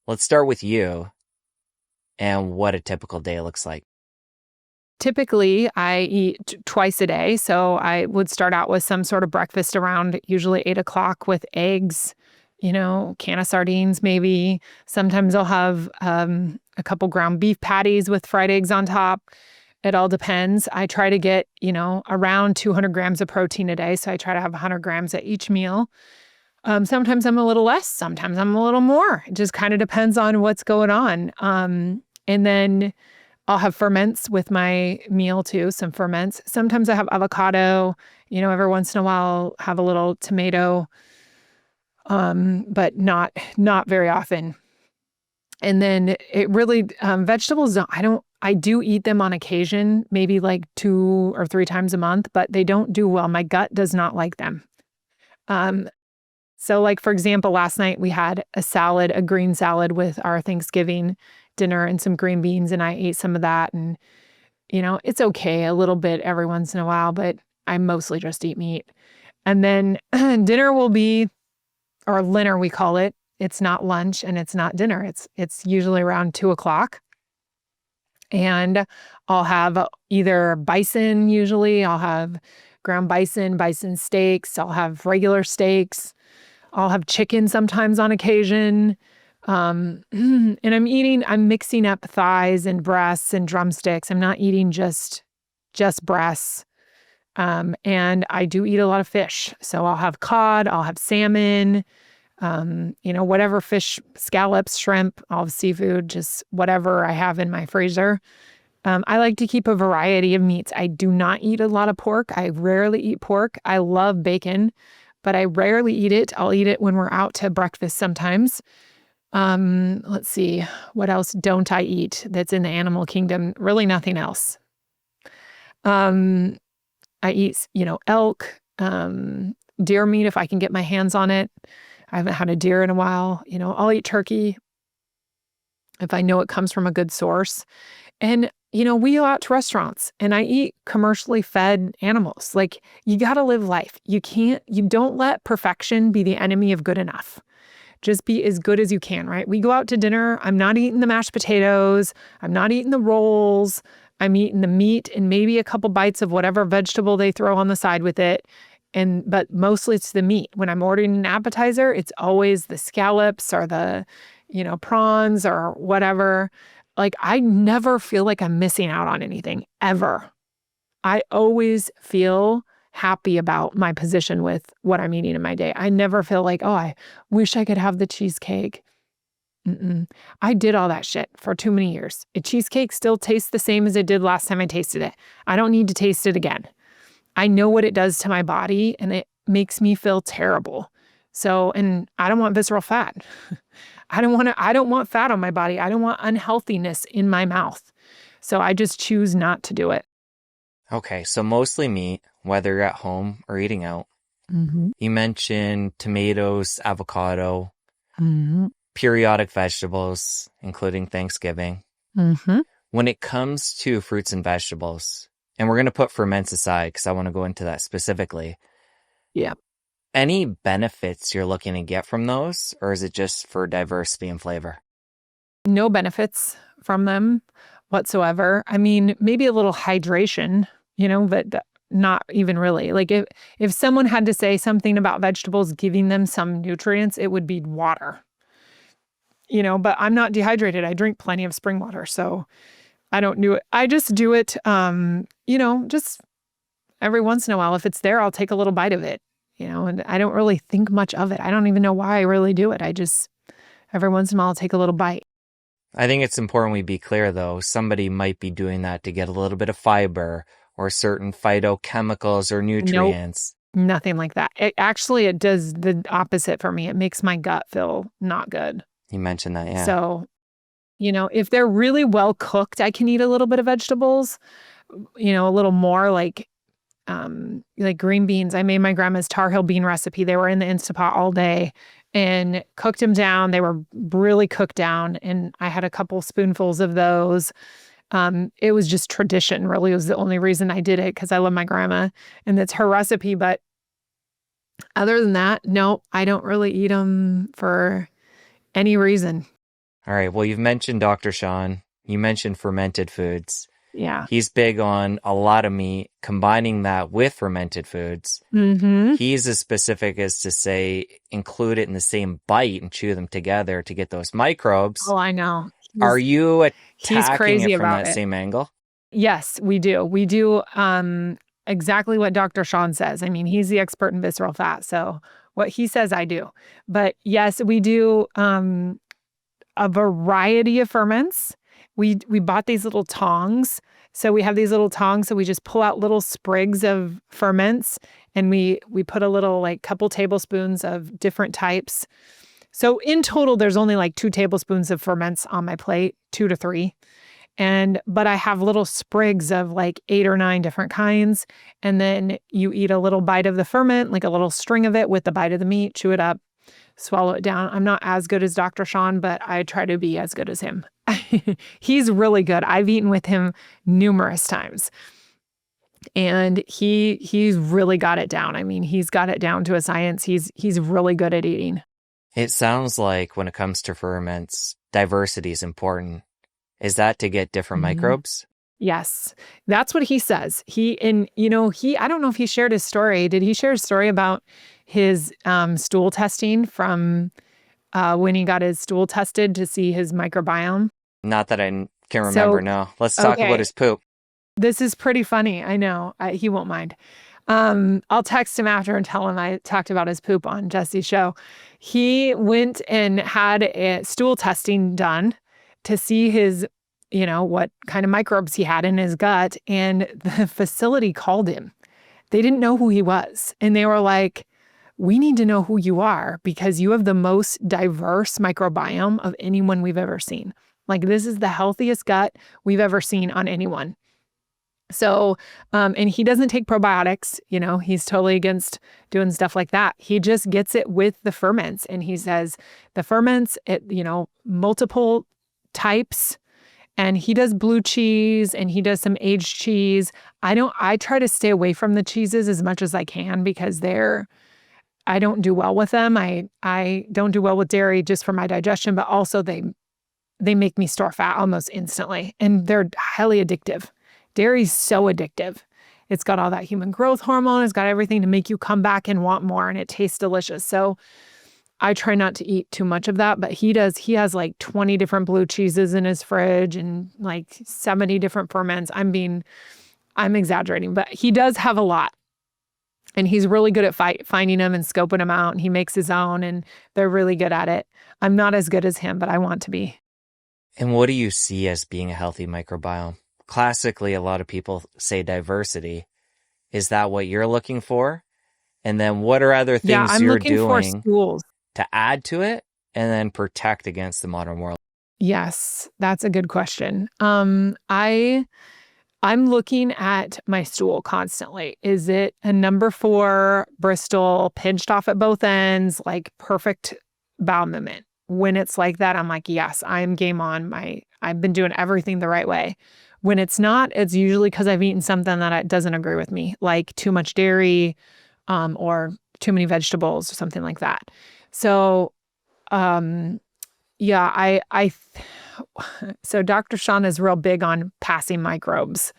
let's start with you and what a typical day looks like. Typically, I eat twice a day. So I would start out with some sort of breakfast around usually 8 o'clock with eggs, can of sardines maybe. Sometimes I'll have a couple ground beef patties with fried eggs on top. It all depends. I try to get, around 200 grams of protein a day. So I try to have 100 grams at each meal. Sometimes I'm a little less, sometimes I'm a little more. It just kind of depends on what's going on. And then I'll have ferments with my meal too, some ferments. Sometimes I have avocado, every once in a while I'll have a little tomato, but not very often. And then it really, vegetables, I do eat them on occasion, maybe like 2 or 3 times a month, but they don't do well. My gut does not like them. So like, for example, last night we had a green salad with our Thanksgiving dinner and some green beans, and I ate some of that. And, it's okay a little bit every once in a while, but I mostly just eat meat. And then dinner will be, or dinner we call it. It's not lunch and it's not dinner. It's usually around 2 o'clock. And I'll have either bison usually. I'll have ground bison steaks. I'll have regular steaks. I'll have chicken sometimes on occasion. And I'm mixing up thighs and breasts and drumsticks. I'm not eating just breasts. And I do eat a lot of fish. So I'll have cod, I'll have salmon, whatever fish, scallops, shrimp, I'll have seafood, just whatever I have in my freezer. I like to keep a variety of meats. I do not eat a lot of pork. I rarely eat pork. I love bacon, but I rarely eat it. I'll eat it when we're out to breakfast sometimes. Let's see, what else don't I eat that's in the animal kingdom? Really nothing else. I eat, elk, deer meat if I can get my hands on it. I haven't had a deer in a while. I'll eat turkey if I know it comes from a good source. And, we go out to restaurants and I eat commercially fed animals. Like, you got to live life. You don't let perfection be the enemy of good enough. Just be as good as you can, right? We go out to dinner. I'm not eating the mashed potatoes. I'm not eating the rolls. I'm eating the meat and maybe a couple bites of whatever vegetable they throw on the side with it. But mostly it's the meat. When I'm ordering an appetizer, it's always the scallops or the, prawns or whatever. Like, I never feel like I'm missing out on anything, ever. I always feel happy about my position with what I'm eating in my day. I never feel like, oh, I wish I could have the cheesecake. I did all that shit for too many years. A cheesecake still tastes the same as it did last time I tasted it. I don't need to taste it again. I know what it does to my body and it makes me feel terrible. So, and I don't want visceral fat. I don't want fat on my body. I don't want unhealthiness in my mouth. So I just choose not to do it. Okay, so mostly meat, whether you're at home or eating out. Mm-hmm. You mentioned tomatoes, avocado, Mm-hmm. periodic vegetables, including Thanksgiving. Mm-hmm. When it comes to fruits and vegetables, and we're going to put ferments aside because I want to go into that specifically. Yeah. Any benefits you're looking to get from those, or is it just for diversity and flavor? No benefits from them whatsoever. I mean, maybe a little hydration, but not even really. Like, if someone had to say something about vegetables giving them some nutrients, it would be water. But I'm not dehydrated. I drink plenty of spring water, so I don't do it. I just do it, just every once in a while. If it's there, I'll take a little bite of it, and I don't really think much of it. I don't even know why I really do it. I just, every once in a while, I'll take a little bite. I think it's important we be clear, though. Somebody might be doing that to get a little bit of fiber or certain phytochemicals or nutrients. Nope, nothing like that. It does the opposite for me. It makes my gut feel not good. You mentioned that, yeah. So, if they're really well cooked, I can eat a little bit of vegetables, a little more like green beans. I made my grandma's Tar Heel bean recipe. They were in the Instapot all day and cooked them down. They were really cooked down, and I had a couple spoonfuls of those. It was just tradition, really. It was the only reason I did it, because I love my grandma and it's her recipe. But other than that, no, I don't really eat them for any reason. All right. Well, you've mentioned Dr. Sean. You mentioned fermented foods. Yeah. He's big on a lot of meat, combining that with fermented foods. Mm-hmm. He's as specific as to say, include it in the same bite and chew them together to get those microbes. Oh, I know. Are you He's attacking it crazy from about that it. same angle? Yes, we do. We do exactly what Dr. Sean says. I mean, he's the expert in visceral fat. So what he says, I do. But yes, we do a variety of ferments. We bought these little tongs. So we have these little tongs. So we just pull out little sprigs of ferments and we put a little like couple tablespoons of different types. So in total, there's only like 2 tablespoons of ferments on my plate, 2 to 3. But I have little sprigs of like 8 or 9 different kinds. And then you eat a little bite of the ferment, like a little string of it with the bite of the meat, chew it up, swallow it down. I'm not as good as Dr. Sean, but I try to be as good as him. He's really good. I've eaten with him numerous times. And he's really got it down. I mean, he's got it down to a science. He's really good at eating. It sounds like when it comes to ferments, diversity is important. Is that to get different microbes? Yes, that's what he says. I don't know if he shared his story. Did he share his story about his stool testing from when he got his stool tested to see his microbiome? Not that I can remember, no. Let's talk about his poop. This is pretty funny. I know. He won't mind. I'll text him after and tell him I talked about his poop on Jesse's show. He went and had a stool testing done to see his, what kind of microbes he had in his gut. And the facility called him. They didn't know who he was. And they were like, we need to know who you are because you have the most diverse microbiome of anyone we've ever seen. Like, this is the healthiest gut we've ever seen on anyone. So, and he doesn't take probiotics, he's totally against doing stuff like that. He just gets it with the ferments. And he says the ferments, multiple types. And he does blue cheese and he does some aged cheese. I try to stay away from the cheeses as much as I can because I don't do well with them. I don't do well with dairy just for my digestion, but also they make me store fat almost instantly and they're highly addictive. Dairy's so addictive. It's got all that human growth hormone. It's got everything to make you come back and want more and it tastes delicious. So I try not to eat too much of that, but he does. He has like 20 different blue cheeses in his fridge and like 70 different ferments. I'm exaggerating, but he does have a lot. And he's really good at finding them and scoping them out. And he makes his own and they're really good at it. I'm not as good as him, but I want to be. And what do you see as being a healthy microbiome? Classically, a lot of people say diversity. Is that what you're looking for? And then what are other things you're doing to add to it and then protect against the modern world? Yes, that's a good question. I'm looking at my stool constantly. Is it a number 4 Bristol pinched off at both ends, like perfect bowel movement? When it's like that, I'm like, yes, I'm game on. I've been doing everything the right way. When it's not, it's usually because I've eaten something that doesn't agree with me, like too much dairy, or too many vegetables or something like that. So, yeah, so Dr. Sean is real big on passing microbes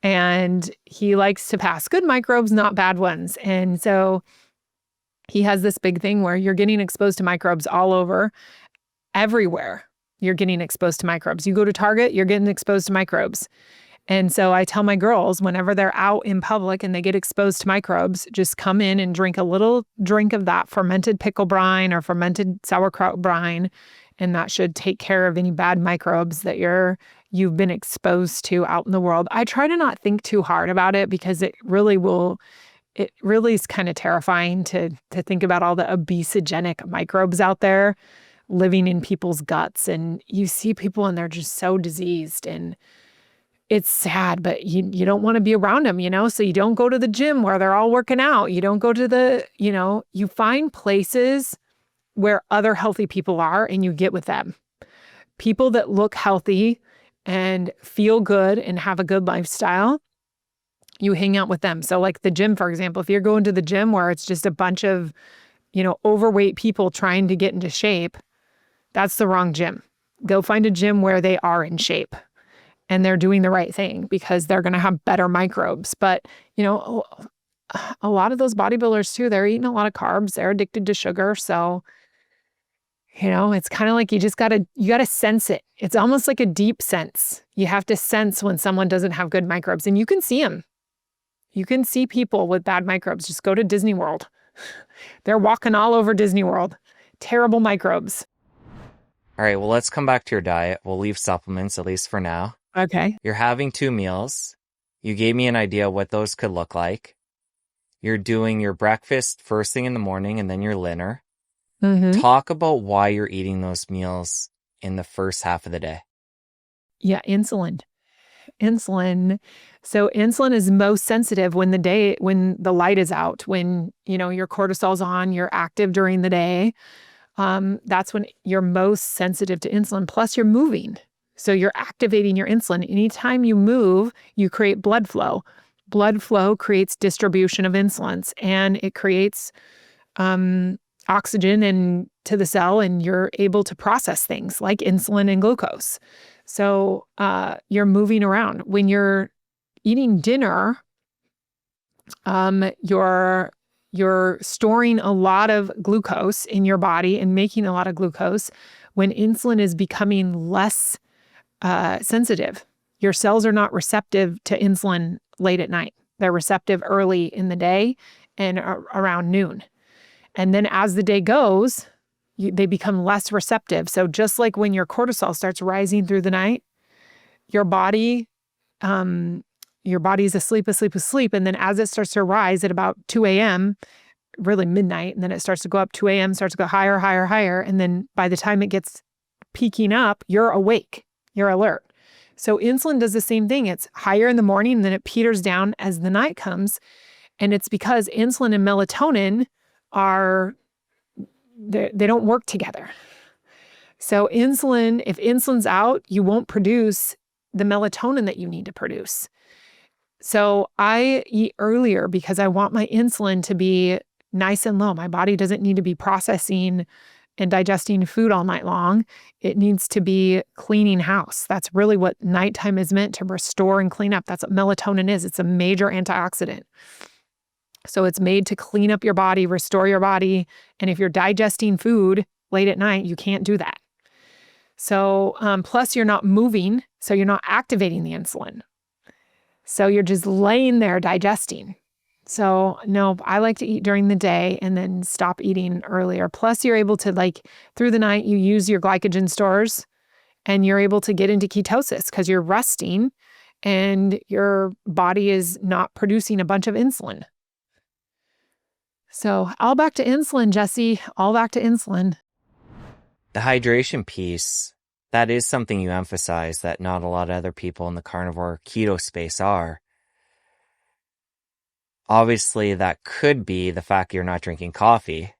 and he likes to pass good microbes, not bad ones. And so he has this big thing where you're getting exposed to microbes all over, everywhere. You're getting exposed to microbes. You go to Target, you're getting exposed to microbes. And so I tell my girls, whenever they're out in public and they get exposed to microbes, just come in and drink a little drink of that fermented pickle brine or fermented sauerkraut brine. And that should take care of any bad microbes that you've been exposed to out in the world. I try to not think too hard about it because it really is kind of terrifying to think about all the obesogenic microbes out there living in people's guts. And you see people and they're just so diseased and it's sad, but you don't want to be around them, so you don't go to the gym where they're all working out. You don't go to you find places where other healthy people are and you get with them. People that look healthy and feel good and have a good lifestyle, you hang out with them. So like the gym, for example, if you're going to the gym where it's just a bunch of, overweight people trying to get into shape, that's the wrong gym. go find a gym where they are in shape and they're doing the right thing, because they're going to have better microbes. But, a lot of those bodybuilders too, they're eating a lot of carbs. They're addicted to sugar. So, it's kind of like you gotta sense it. It's almost like a deep sense. You have to sense when someone doesn't have good microbes, and you can see them. You can see people with bad microbes. Just go to Disney World. They're walking all over Disney World. Terrible microbes. All right, well, let's come back to your diet. We'll leave supplements, at least for now. Okay. You're having 2 meals. You gave me an idea what those could look like. You're doing your breakfast first thing in the morning and then your dinner. Mm-hmm. Talk about why you're eating those meals in the first half of the day. Yeah, insulin. So insulin is most sensitive when the light is out, when, your cortisol's on, you're active during the day. That's when you're most sensitive to insulin. Plus you're moving. So you're activating your insulin. Anytime you move, you create blood flow. Blood flow creates distribution of insulins, and it creates oxygen to the cell, and you're able to process things like insulin and glucose. So you're moving around. When you're eating dinner, you're storing a lot of glucose in your body and making a lot of glucose. When insulin is becoming less sensitive, your cells are not receptive to insulin late at night. They're receptive early in the day and around noon. And then as the day goes, they become less receptive. So just like when your cortisol starts rising through the night, your body's asleep. And then as it starts to rise at about 2 a.m., really midnight, and then it starts to go up 2 a.m., starts to go higher, higher, higher. And then by the time it gets peaking up, you're awake, you're alert. So insulin does the same thing. It's higher in the morning, and then it peters down as the night comes. And it's because insulin and melatonin they don't work together. So if insulin's out, you won't produce the melatonin that you need to produce. So I eat earlier because I want my insulin to be nice and low. My body doesn't need to be processing and digesting food all night long. It needs to be cleaning house. That's really what nighttime is meant, to restore and clean up. That's what melatonin is. It's a major antioxidant. So it's made to clean up your body, restore your body. And if you're digesting food late at night, you can't do that. So plus you're not moving, so you're not activating the insulin. So you're just laying there digesting. So no, I like to eat during the day and then stop eating earlier. Plus you're able to, through the night, you use your glycogen stores and you're able to get into ketosis because you're resting and your body is not producing a bunch of insulin. So all back to insulin, Jesse, all back to insulin. The hydration piece, that is something you emphasize that not a lot of other people in the carnivore keto space are. Obviously, that could be the fact you're not drinking coffee,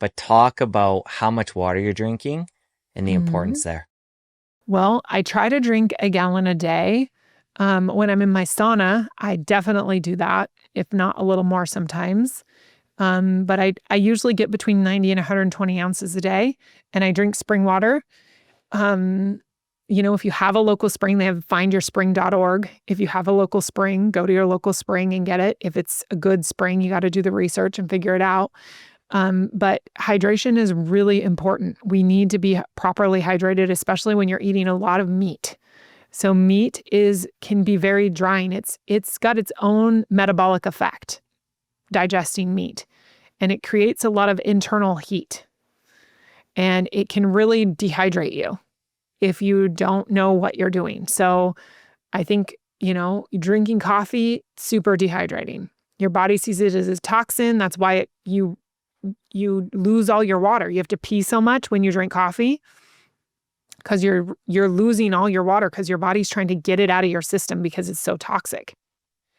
but talk about how much water you're drinking and the importance there. Well, I try to drink a gallon a day. When I'm in my sauna, I definitely do that, if not a little more sometimes. But I usually get between 90 and 120 ounces a day, and I drink spring water. If you have a local spring, they have findyourspring.org. If you have a local spring, go to your local spring and get it. If it's a good spring, you got to do the research and figure it out. But hydration is really important. We need to be properly hydrated, especially when you're eating a lot of meat. So meat can be very drying. It's got its own metabolic effect, digesting meat, and it creates a lot of internal heat, and it can really dehydrate you if you don't know what you're doing. So I think, drinking coffee, super dehydrating. Your body sees it as a toxin. That's why you lose all your water. You have to pee so much when you drink coffee because you're losing all your water because your body's trying to get it out of your system because it's so toxic.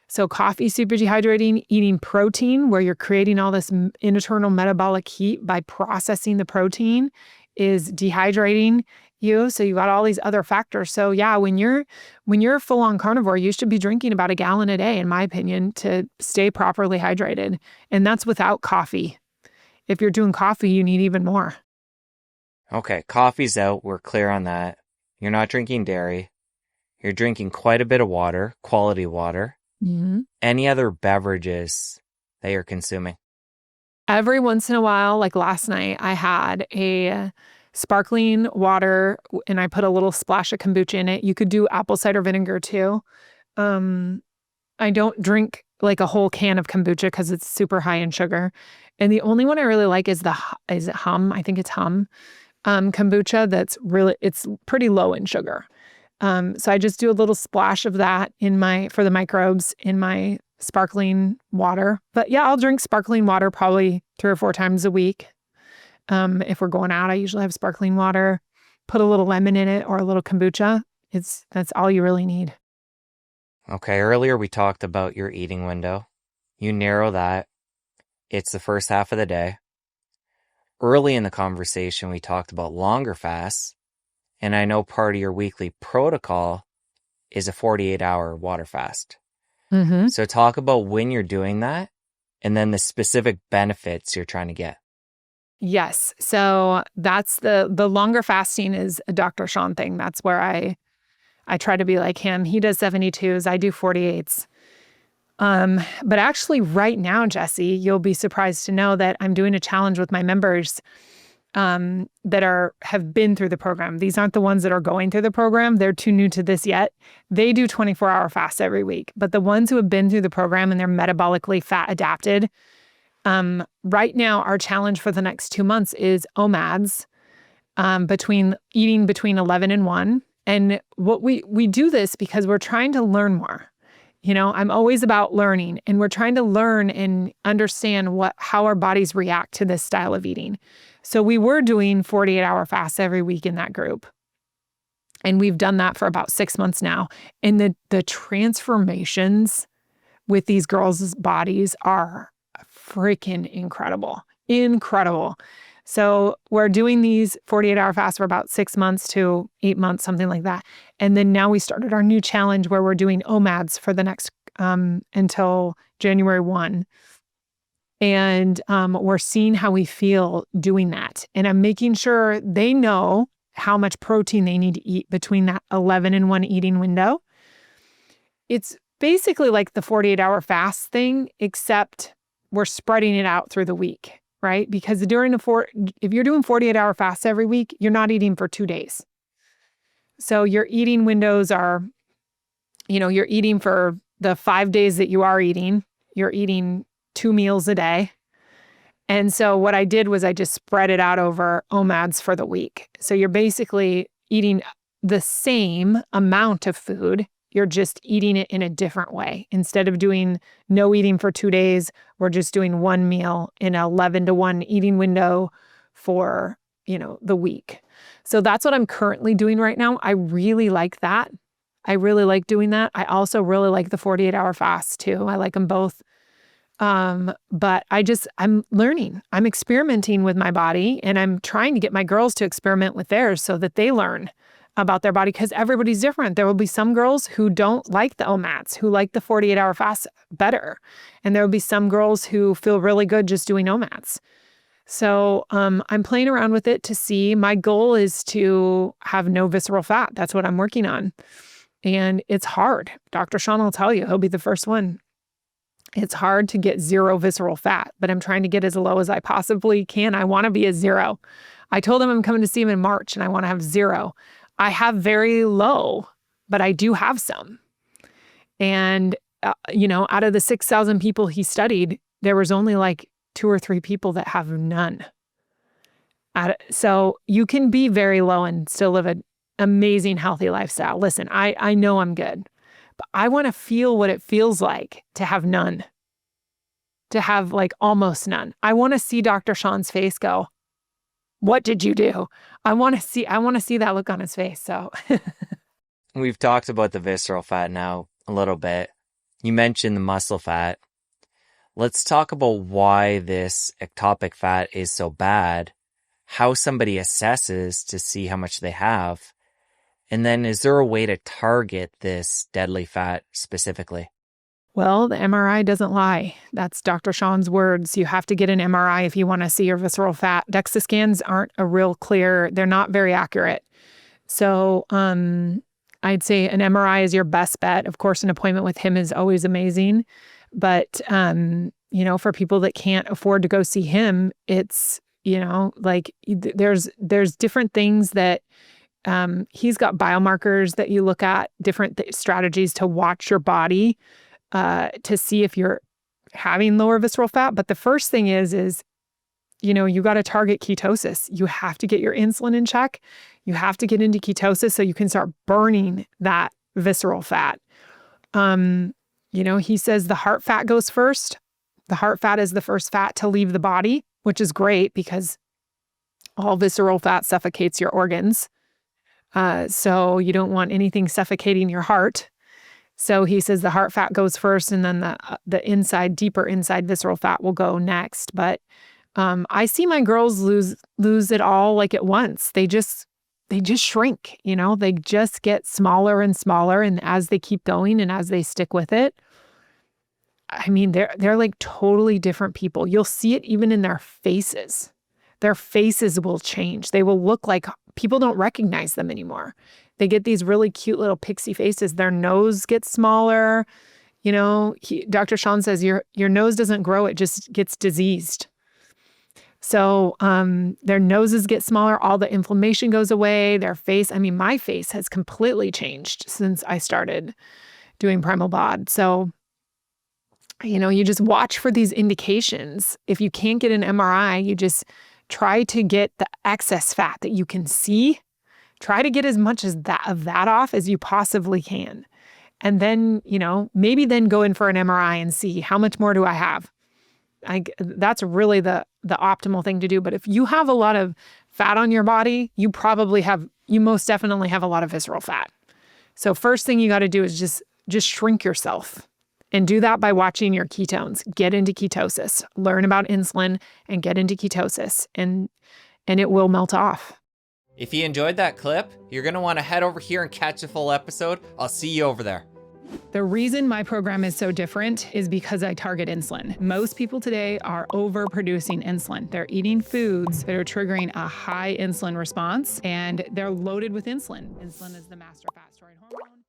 So coffee, super dehydrating. Eating protein, where you're creating all this internal metabolic heat by processing the protein, is dehydrating you. So you got all these other factors. So yeah, when you're full on carnivore, you should be drinking about a gallon a day, in my opinion, to stay properly hydrated. And that's without coffee. If you're doing coffee, you need even more. Okay, coffee's out. We're clear on that. You're not drinking dairy. You're drinking quite a bit of water, quality water. Mm-hmm. Any other beverages that you're consuming? Every once in a while, like last night, I had a sparkling water and I put a little splash of kombucha in it. You could do apple cider vinegar too. Um, I don't drink like a whole can of kombucha because it's super high in sugar. And the only one I really like is is it Hum? I think it's Hum kombucha. It's pretty low in sugar. So I just do a little splash of that for the microbes in my sparkling water. But yeah, I'll drink sparkling water probably 3 or 4 times a week. If we're going out, I usually have sparkling water, put a little lemon in it or a little kombucha. That's all you really need. Okay, earlier we talked about your eating window. You narrow that. It's the first half of the day. Early in the conversation, we talked about longer fasts. And I know part of your weekly protocol is a 48-hour water fast. Mm-hmm. So talk about when you're doing that and then the specific benefits you're trying to get. Yes. So that's the longer fasting is a Dr. Sean thing. That's where I try to be like him. He does 72s. I do 48s. But actually right now, Jesse, you'll be surprised to know that I'm doing a challenge with my members that have been through the program. These aren't the ones that are going through the program. They're too new to this yet. They do 24-hour fasts every week. But the ones who have been through the program and they're metabolically fat adapted, right now our challenge for the next 2 months is OMADs, eating between 11 and 1. And what we do this because we're trying to learn more. You know, I'm always about learning, and we're trying to learn and understand how our bodies react to this style of eating. So we were doing 48-hour fasts every week in that group. And we've done that for about 6 months now. And the transformations with these girls' bodies are freaking incredible. Incredible. So we're doing these 48-hour fasts for about 6 months to 8 months, something like that. And then now we started our new challenge where we're doing OMADs for the next until January 1. And we're seeing how we feel doing that. And I'm making sure they know how much protein they need to eat between that 11 and 1 eating window. It's basically like the 48-hour fast thing, except we're spreading it out through the week. Right? Because if you're doing 48-hour fasts every week, you're not eating for 2 days. So your eating windows are, you're eating for the 5 days that you are eating. You're eating 2 meals a day. And so what I did was I just spread it out over OMADs for the week. So you're basically eating the same amount of food. You're just eating it in a different way. Instead of doing no eating for 2 days, we're just doing 1 meal in an 11 to 1 eating window for, the week. So that's what I'm currently doing right now. I really like that. I really like doing that. I also really like the 48-hour fasts too. I like them both. But I'm learning. I'm experimenting with my body, and I'm trying to get my girls to experiment with theirs so that they learn about their body, because everybody's different. There will be some girls who don't like the OMADs, who like the 48-hour fast better. And there will be some girls who feel really good just doing OMADs. So I'm playing around with it to see. My goal is to have no visceral fat. That's what I'm working on. And it's hard. Dr. Sean will tell you, he'll be the first one. It's hard to get 0 visceral fat, but I'm trying to get as low as I possibly can. I want to be a 0. I told him I'm coming to see him in March and I want to have 0. I have very low, but I do have some. And, out of the 6,000 people he studied, there was only like 2 or 3 people that have none. So you can be very low and still live an amazing, healthy lifestyle. Listen, I know I'm good, but I want to feel what it feels like to have none, to have like almost none. I want to see Dr. Sean's face go, what did you do? I want to see that look on his face. So We've talked about the visceral fat now a little bit. You mentioned the muscle fat. Let's talk about why this ectopic fat is so bad, how somebody assesses to see how much they have, and then is there a way to target this deadly fat specifically? Well, the MRI doesn't lie. That's Dr. Sean's words. You have to get an MRI if you want to see your visceral fat. DEXA scans aren't they're not very accurate. So I'd say an MRI is your best bet. Of course, an appointment with him is always amazing. But, for people that can't afford to go see him, it's, there's different things that he's got biomarkers that you look at, different strategies to watch your body to see if you're having lower visceral fat. But the first thing is, you got to target ketosis. You have to get your insulin in check. You have to get into ketosis so you can start burning that visceral fat. He says the heart fat goes first. The heart fat is the first fat to leave the body, which is great because all visceral fat suffocates your organs. So you don't want anything suffocating your heart. So he says the heart fat goes first, and then the deeper inside visceral fat will go next. But I see my girls lose it all like at once. They just shrink, they just get smaller and smaller. And as they keep going and as they stick with it, I mean, they're like totally different people. You'll see it even in their faces. Their faces will change. They will look like people don't recognize them anymore. They get these really cute little pixie faces. Their nose gets smaller. Dr. Sean says your nose doesn't grow, it just gets diseased. So their noses get smaller, all the inflammation goes away, their face, my face has completely changed since I started doing Primal Bod. So, you just watch for these indications. If you can't get an MRI, you just try to get the excess fat that you can see. Try to get as much of that off as you possibly can. And then, maybe then go in for an MRI and see how much more do I have. That's really the optimal thing to do. But if you have a lot of fat on your body, you most definitely have a lot of visceral fat. So first thing you got to do is just shrink yourself, and do that by watching your ketones. Get into ketosis, learn about insulin, and get into ketosis, and it will melt off. If you enjoyed that clip, you're going to want to head over here and catch the full episode. I'll see you over there. The reason my program is so different is because I target insulin. Most people today are overproducing insulin. They're eating foods that are triggering a high insulin response, and they're loaded with insulin. Insulin is the master fat storing hormone.